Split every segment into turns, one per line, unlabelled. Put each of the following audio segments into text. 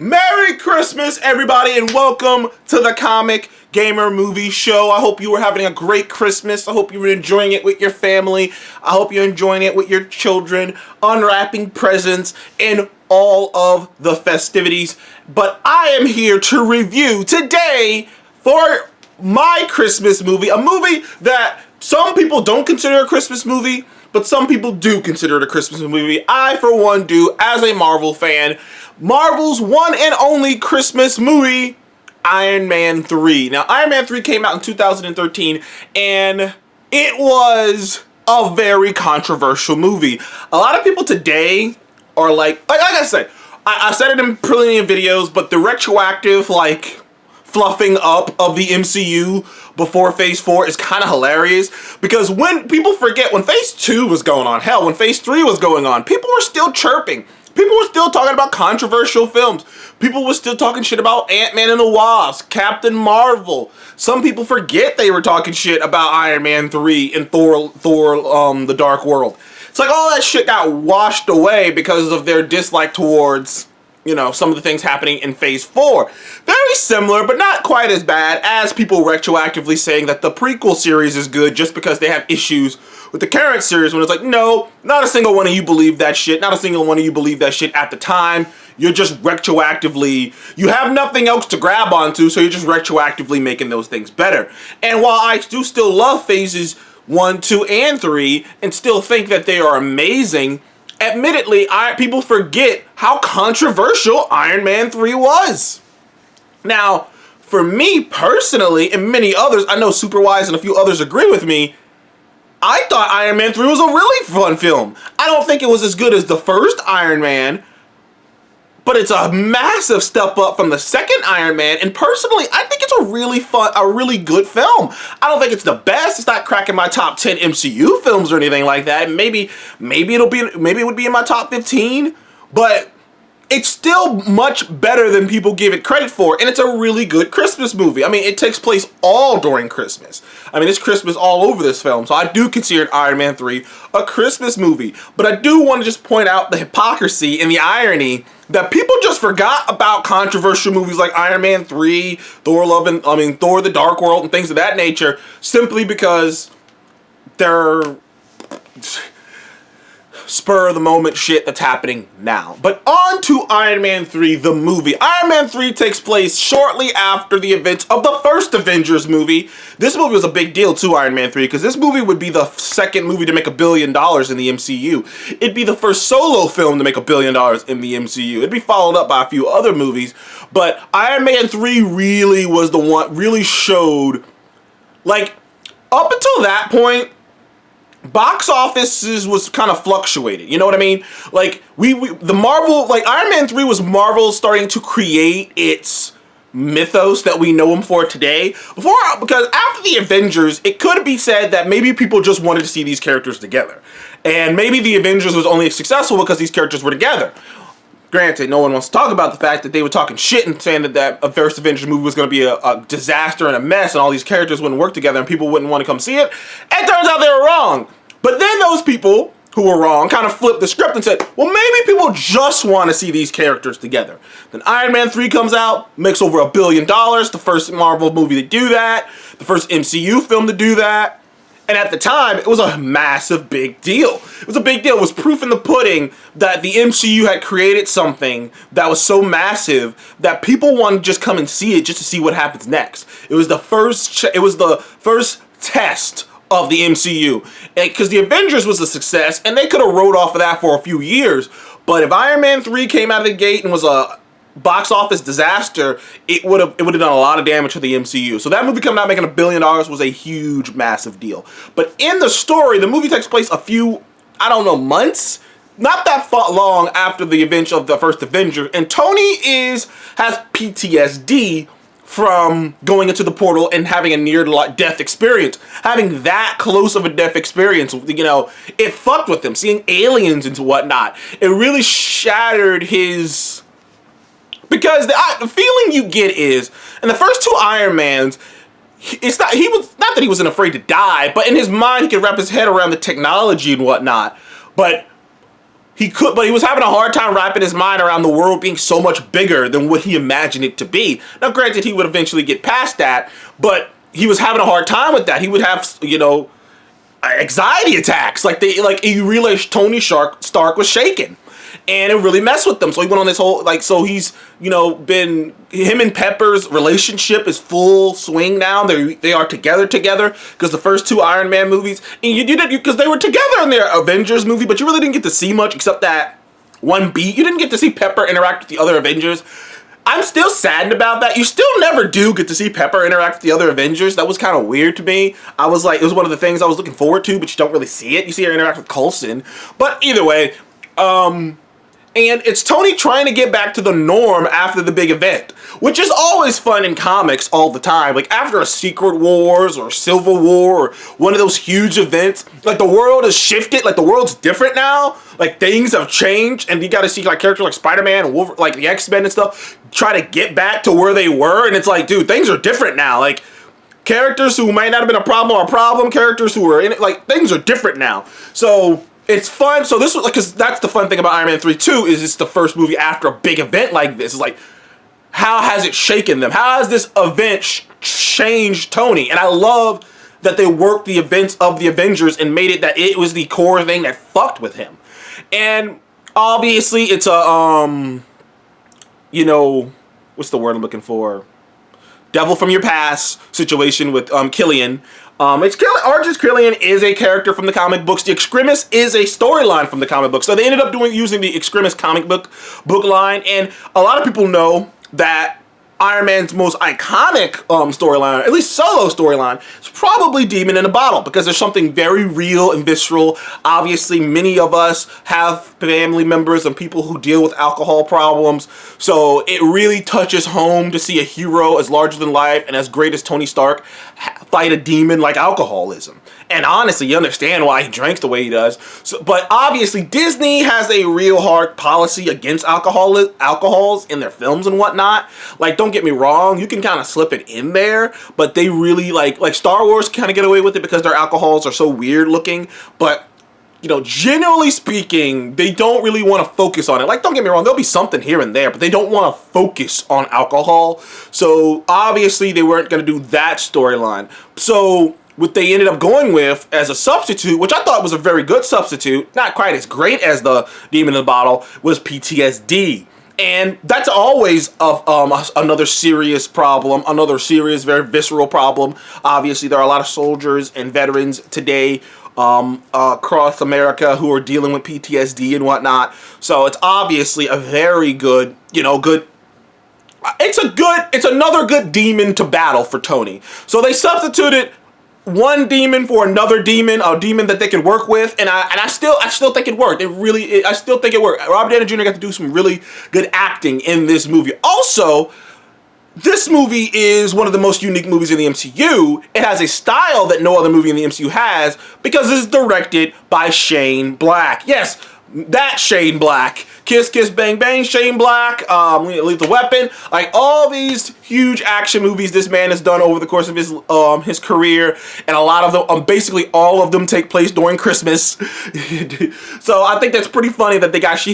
Merry Christmas, everybody, and welcome to the Comic Gamer Movie Show. I hope you were having a great Christmas. I hope you were enjoying it with your family. I hope you're enjoying it with your children, unwrapping presents, and all of the festivities. But I am here to review today for my Christmas movie, a movie that some people don't consider a Christmas movie, but some people do consider it a Christmas movie. I, for one, do, as a Marvel fan. Marvel's one and only Christmas movie, Iron Man 3. Now, Iron Man 3 came out in 2013, and it was a very controversial movie. A lot of people today are like I said, I said it in plenty of videos, but the retroactive, fluffing up of the MCU before Phase 4 is kind of hilarious, because when people forget, when Phase 2 was going on, hell, when Phase 3 was going on, people were still chirping. People were still talking about controversial films. People were still talking shit about Ant-Man and the Wasp, Captain Marvel. Some people forget they were talking shit about Iron Man 3 and Thor, The Dark World. It's like all that shit got washed away because of their dislike towards, you know, some of the things happening in Phase 4. Very similar, but not quite as bad as people retroactively saying that the prequel series is good just because they have issues with the current series, when it's like, no, not a single one of you believed that shit. Not a single one of you believed that shit at the time. You're just retroactively, you have nothing else to grab onto, so you're just retroactively making those things better. And while I do still love Phases 1, 2, and 3, and still think that they are amazing, admittedly, people forget how controversial Iron Man 3 was. Now, for me personally, and many others, I know Superwise and a few others agree with me, I thought Iron Man 3 was a really fun film. I don't think it was as good as the first Iron Man, but it's a massive step up from the second Iron Man, and personally, I think it's a really fun, a really good film. I don't think it's the best. It's not cracking my top 10 MCU films or anything like that. Maybe it would be in my top 15, but it's still much better than people give it credit for, and it's a really good Christmas movie. I mean, it takes place all during Christmas. I mean, it's Christmas all over this film, so I do consider Iron Man 3 a Christmas movie. But I do want to just point out the hypocrisy and the irony that people just forgot about controversial movies like Iron Man 3, Thor the Dark World, and things of that nature, simply because they're spur of the moment shit that's happening now. But on to Iron Man 3, the movie. Iron Man 3 takes place shortly after the events of the first Avengers movie. This movie was a big deal to Iron Man 3 because this movie would be the second movie to make $1 billion in the MCU. It'd be the first solo film to make $1 billion in the MCU. It'd be followed up by a few other movies, but Iron Man 3 really was the one, really showed, like, up until that point, box offices was kind of fluctuated, you know what I mean? Like, the Marvel, like, Iron Man 3 was Marvel starting to create its mythos that we know them for today. Because after the Avengers, it could be said that maybe people just wanted to see these characters together. And maybe the Avengers was only successful because these characters were together. Granted, no one wants to talk about the fact that they were talking shit and saying that first Avengers movie was going to be a disaster and a mess and all these characters wouldn't work together and people wouldn't want to come see it. It turns out they were wrong. But then those people who were wrong kind of flipped the script and said, well, maybe people just want to see these characters together. Then Iron Man 3 comes out, makes over $1 billion, the first Marvel movie to do that, the first MCU film to do that. And at the time, it was a massive big deal. It was a big deal. It was proof in the pudding that the MCU had created something that was so massive that people wanted to just come and see it just to see what happens next. It was the first test of the MCU. Because the Avengers was a success, and they could have rode off of that for a few years. But if Iron Man 3 came out of the gate and was a box office disaster, it would have done a lot of damage to the MCU. So that movie coming out making $1 billion was a huge, massive deal. But in the story, the movie takes place a few, I don't know, months? Not that long after the event of the first Avenger. And Tony has PTSD from going into the portal and having a near-death experience. Having that close of a death experience, you know, it fucked with him. Seeing aliens and whatnot, it really shattered his... Because the feeling you get is, in the first two Iron Mans, it's not that he wasn't afraid to die, but in his mind he could wrap his head around the technology and whatnot. But but he was having a hard time wrapping his mind around the world being so much bigger than what he imagined it to be. Now, granted, he would eventually get past that, but he was having a hard time with that. He would have, anxiety attacks. He realized Tony Stark was shaken. And it really messed with them. So he went on this whole, so he's, him and Pepper's relationship is full swing now. They are together, because the first 2 Iron Man movies, and you did it because they were together in their Avengers movie, but you really didn't get to see much except that one beat. You didn't get to see Pepper interact with the other Avengers. I'm still saddened about that. You still never do get to see Pepper interact with the other Avengers. That was kind of weird to me. I was like, it was one of the things I was looking forward to, but you don't really see it. You see her interact with Coulson. But either way, and it's Tony trying to get back to the norm after the big event, which is always fun in comics all the time. Like after a Secret Wars or Civil War or one of those huge events, like the world has shifted, like the world's different now, like things have changed, and you got to see like characters like Spider-Man and Wolverine, like the X-Men and stuff, try to get back to where they were, and it's like, dude, things are different now. Like characters who might not have been a problem are a problem, characters who are in it, like things are different now. So it's fun. So this was like, because that's the fun thing about Iron Man 3 too, is it's the first movie after a big event like this. It's like, how has it shaken them? How has this event changed Tony? And I love that they worked the events of the Avengers and made it that it was the core thing that fucked with him. And obviously it's a, what's the word I'm looking for? Devil from your past situation with Killian. Argus Killian is a character from the comic books. The Extremis is a storyline from the comic books. So they ended up using the Extremis comic book line, and a lot of people know that Iron Man's most iconic storyline, at least solo storyline, is probably Demon in a Bottle, because there's something very real and visceral. Obviously, many of us have family members and people who deal with alcohol problems, so it really touches home to see a hero as larger than life and as great as Tony Stark fight a demon like alcoholism. And honestly, you understand why he drinks the way he does. So, but obviously, Disney has a real hard policy against alcohols in their films and whatnot. Like, don't get me wrong, you can kind of slip it in there, but they really, like Star Wars kind of get away with it because their alcohols are so weird looking. But, generally speaking, they don't really want to focus on it. Like, don't get me wrong, there'll be something here and there, but they don't want to focus on alcohol. So, obviously, they weren't going to do that storyline. So what they ended up going with as a substitute, which I thought was a very good substitute, not quite as great as the Demon in the Bottle, was PTSD. And that's always another serious problem, another serious, very visceral problem. Obviously, there are a lot of soldiers and veterans today across America who are dealing with PTSD and whatnot. So it's obviously a very good, it's another good demon to battle for Tony. So they substituted one demon for another demon, a demon that they could work with, and I still think it worked. I still think it worked. Robert Downey Jr. got to do some really good acting in this movie. Also, this movie is one of the most unique movies in the MCU. It has a style that no other movie in the MCU has because it's directed by Shane Black. Yes, that Shane Black. Kiss Kiss Bang Bang, Shane Black, Lethal Weapon, like all these huge action movies this man has done over the course of his career, and a lot of them, basically all of them, take place during Christmas. So I think that's pretty funny that they got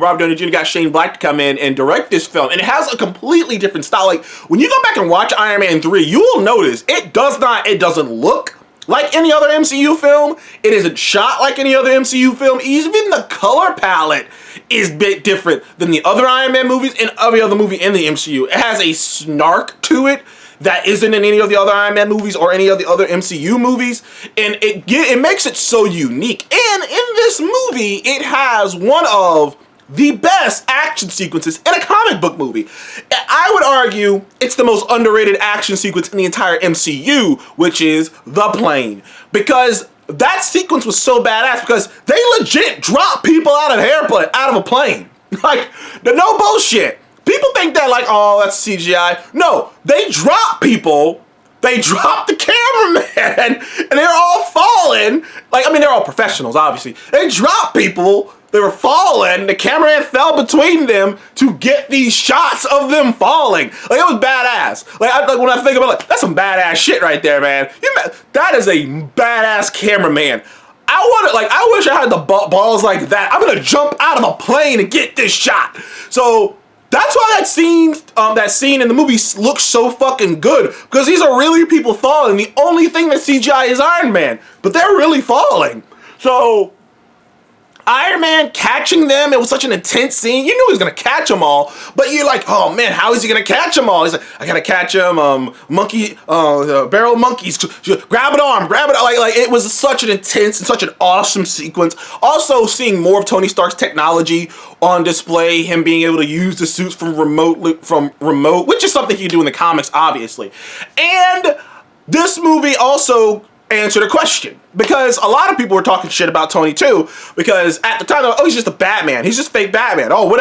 Robert Downey Jr. got Shane Black to come in and direct this film, and it has a completely different style. Like when you go back and watch Iron Man 3, you will notice it doesn't look like any other MCU film. It isn't shot like any other MCU film. Even the color palette is a bit different than the other Iron Man movies and every other movie in the MCU. It has a snark to it that isn't in any of the other Iron Man movies or any of the other MCU movies, and it makes it so unique. And in this movie, it has one of the best action sequences in a comic book movie. I would argue it's the most underrated action sequence in the entire MCU, which is the plane. Because that sequence was so badass because they legit dropped people out of a plane. Like, no bullshit. People think that like, oh, that's CGI. No, they drop people. They dropped the cameraman and they're all falling. Like, I mean, they're all professionals, obviously. They dropped people. They were falling. The cameraman fell between them to get these shots of them falling. Like, it was badass. Like when I think about it, like, that's some badass shit right there, man. That is a badass cameraman. I wish I had the balls like that. I'm gonna jump out of a plane and get this shot. So that's why that scene in the movie looks so fucking good, because these are really people falling. The only thing that CGI is Iron Man, but they're really falling. So Iron Man catching them, it was such an intense scene. You knew he was gonna catch them all, but you're like, oh man, how is he gonna catch them all? He's like, I gotta catch him, barrel monkeys, grab an arm, grab it. Like it was such an intense and such an awesome sequence. Also, seeing more of Tony Stark's technology on display, him being able to use the suits from remote, which is something he can do in the comics, obviously. And this movie also answered a question, because a lot of people were talking shit about Tony too, because at the time, oh, he's just a Batman, he's just fake Batman. Oh, what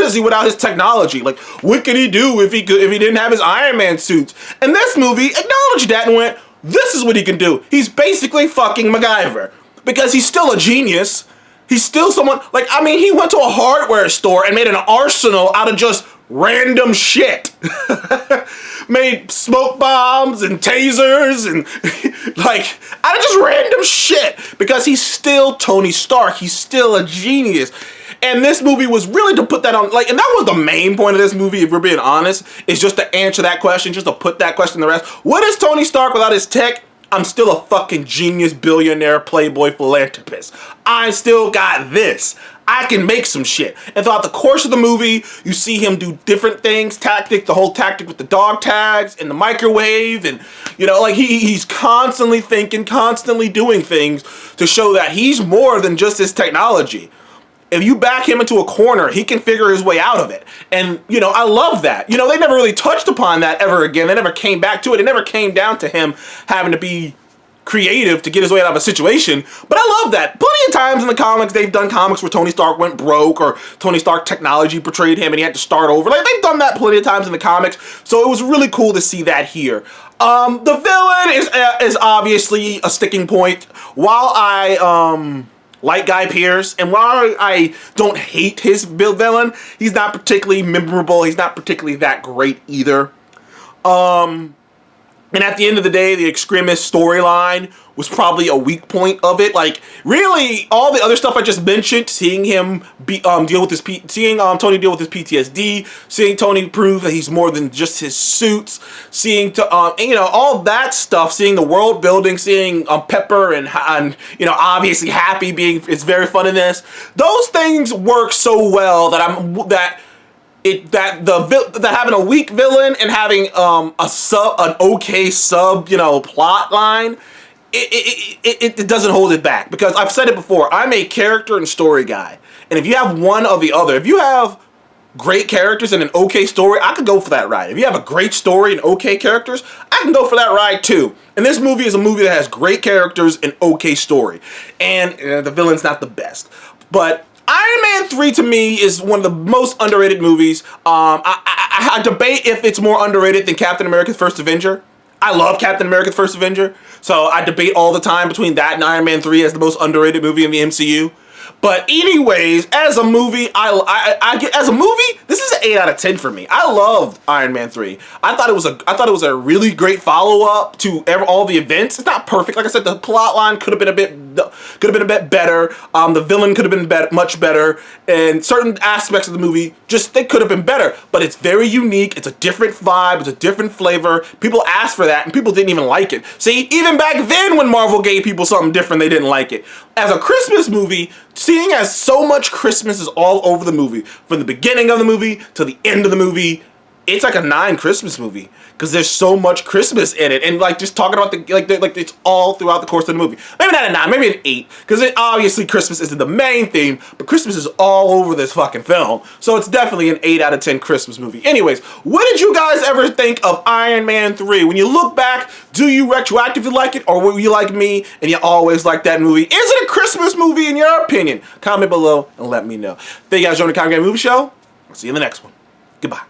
is he without his technology? Like, what could he do if he didn't have his Iron Man suits? And this movie acknowledged that and went, this is what he can do. He's basically fucking MacGyver, because he's still a genius. He's still someone, like, I mean, he went to a hardware store and made an arsenal out of just random shit. Made smoke bombs and tasers and like out of just random shit, because he's still Tony Stark. He's still a genius. And this movie was really to put that on, like, and that was the main point of this movie, if we're being honest, is just to answer that question, just to put that question to rest. What is Tony Stark without his tech? I'm still a fucking genius, billionaire, playboy, philanthropist. I still got this. I can make some shit. And throughout the course of the movie, you see him do different things, the whole tactic with the dog tags and the microwave, and, you know, like he's constantly thinking, constantly doing things to show that he's more than just his technology. If you back him into a corner, he can figure his way out of it. And, you know, I love that. You know, they never really touched upon that ever again. They never came back to it. It never came down to him having to be creative to get his way out of a situation. But I love that. Plenty of times in the comics, they've done comics where Tony Stark went broke, or Tony Stark technology betrayed him and he had to start over. Like, they've done that plenty of times in the comics. So it was really cool to see that here. The villain is obviously a sticking point. While I like Guy Pearce, and while I don't hate his villain, he's not particularly memorable. He's not particularly that great either. And at the end of the day, the Extremis storyline was probably a weak point of it. Like, really, all the other stuff I just mentioned, seeing him deal with his Tony deal with his PTSD, seeing Tony prove that he's more than just his suits, seeing you know, all that stuff, seeing the world building, seeing Pepper and you know, obviously Happy it's very fun in this. Those things work so well that having a weak villain and having an okay sub, you know, plot line, it doesn't hold it back, because I've said it before, I'm a character and story guy, and if you have one or the other, if you have great characters and an okay story, I could go for that ride. If you have a great story and okay characters, I can go for that ride too. And this movie is a movie that has great characters and okay story, and the villain's not the best, but Iron Man 3 to me is one of the most underrated movies. I debate if it's more underrated than Captain America's First Avenger. I love Captain America's First Avenger, so I debate all the time between that and Iron Man 3 as the most underrated movie in the MCU. But anyways, as a movie, this is an 8 out of 10 for me. I loved Iron Man 3. I thought it was a really great follow-up to all the events. It's not perfect. Like I said, the plot line could have been a bit better. The villain could have been much better, and certain aspects of the movie they could have been better. But it's very unique. It's a different vibe. It's a different flavor. People asked for that, and people didn't even like it. See, even back then when Marvel gave people something different, they didn't like it. As a Christmas movie, seeing as so much Christmas is all over the movie, from the beginning of the movie to the end of the movie, it's like a 9 Christmas movie, because there's so much Christmas in it, and like just talking about it's all throughout the course of the movie. Maybe not a 9, maybe an 8, because obviously Christmas isn't the main theme, but Christmas is all over this fucking film, so it's definitely an 8 out of 10 Christmas movie. Anyways, what did you guys ever think of Iron Man 3? When you look back, do you retroactively like it, or were you like me and you always like that movie? Is it a Christmas movie in your opinion? Comment below and let me know. Thank you guys for joining the Comic Game Movie Show. I'll see you in the next one. Goodbye.